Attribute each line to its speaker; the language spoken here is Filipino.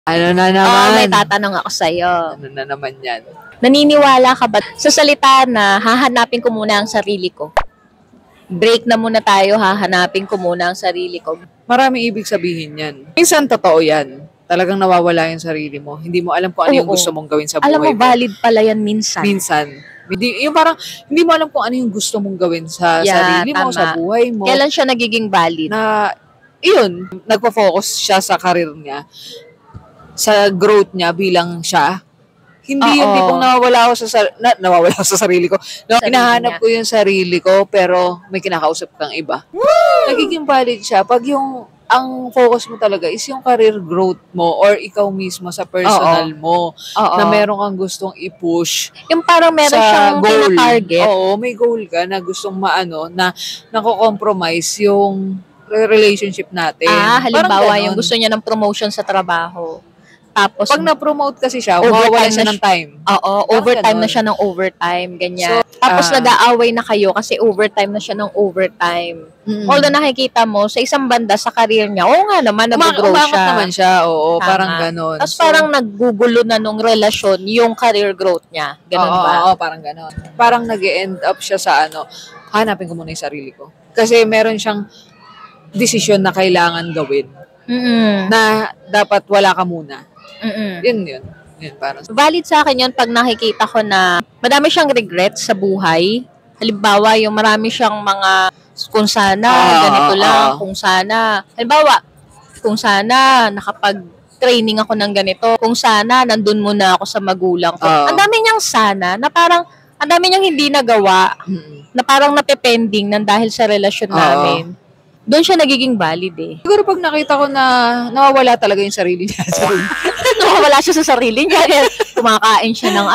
Speaker 1: Ano na
Speaker 2: May
Speaker 1: naman?
Speaker 2: tatanong ako sa'yo.
Speaker 1: Ano na naman yan?
Speaker 2: Naniniwala ka ba sa salita na hahanapin ko muna ang sarili ko? Break na muna tayo, hahanapin ko muna ang sarili ko.
Speaker 1: Maraming ibig sabihin yan. Minsan totoo yan. Talagang nawawala yung sarili mo. Hindi mo alam kung ano yung
Speaker 2: Oo.
Speaker 1: gusto mong gawin sa buhay
Speaker 2: Alam mo,
Speaker 1: mo.
Speaker 2: valid pala yan minsan.
Speaker 1: Minsan. Yung parang, hindi mo alam kung ano yung gusto mong gawin sa
Speaker 2: Yeah,
Speaker 1: sarili mo,
Speaker 2: tama.
Speaker 1: sa buhay mo.
Speaker 2: Kailan siya nagiging valid?
Speaker 1: Na, iyon, nagpo-focus siya sa karir niya, sa growth niya bilang siya. Hindi yung
Speaker 2: Oo.
Speaker 1: tipong nawawala ako nawawala ako sa sarili ko.
Speaker 2: Sarili
Speaker 1: Hinahanap
Speaker 2: niya.
Speaker 1: ko yung sarili ko, pero may kinakausap kang iba. Nagiging valid siya pag ang focus mo talaga is yung career growth mo or ikaw mismo sa personal mo
Speaker 2: Oo.
Speaker 1: na meron kang gustong i-push
Speaker 2: Yung parang meron
Speaker 1: sa
Speaker 2: siyang
Speaker 1: goal.
Speaker 2: tina-target.
Speaker 1: Oo, may goal ka na gustong na nako-compromise yung relationship natin. Parang
Speaker 2: Halimbawa,
Speaker 1: ganon.
Speaker 2: yung gusto niya ng promotion sa trabaho. Tapos,
Speaker 1: Pag na-promote kasi siya,
Speaker 2: Overtime
Speaker 1: mawawala siya
Speaker 2: na
Speaker 1: ng time.
Speaker 2: overtime na
Speaker 1: ganon.
Speaker 2: siya ng overtime, ganyan.
Speaker 1: So,
Speaker 2: Tapos, nag-aaway na kayo kasi overtime na siya ng overtime. Although nakikita mo, sa isang banda, sa career niya, oo nga naman, nag-grow
Speaker 1: Umangat
Speaker 2: siya.
Speaker 1: naman siya, oo,
Speaker 2: Tama.
Speaker 1: parang ganon.
Speaker 2: Tapos parang naggugulo na nung relasyon, yung career growth niya. Ganun ba?
Speaker 1: Oo, parang ganon. Parang nag-end up siya sa hanapin ko muna yung sarili ko. Kasi meron siyang desisyon na kailangan gawin
Speaker 2: Mm-mm.
Speaker 1: na dapat wala ka muna.
Speaker 2: Mm-mm.
Speaker 1: Yun, parang.
Speaker 2: Valid sa akin yun pag nakikita ko na madami siyang regrets sa buhay. Halimbawa, yung marami siyang mga kung sana, ganito lang, kung sana. Halimbawa, kung sana nakapag-training ako ng ganito, kung sana nandun muna ako sa magulang ko. Ang dami niyang sana na parang, ang dami niyang hindi nagawa na parang napepending nang dahil sa relasyon namin. Doon siya nagiging valid eh.
Speaker 1: Siguro pag nakita ko na nawawala talaga yung sarili niya.
Speaker 2: Nawawala siya sa sarili niya. Kumakain siya ng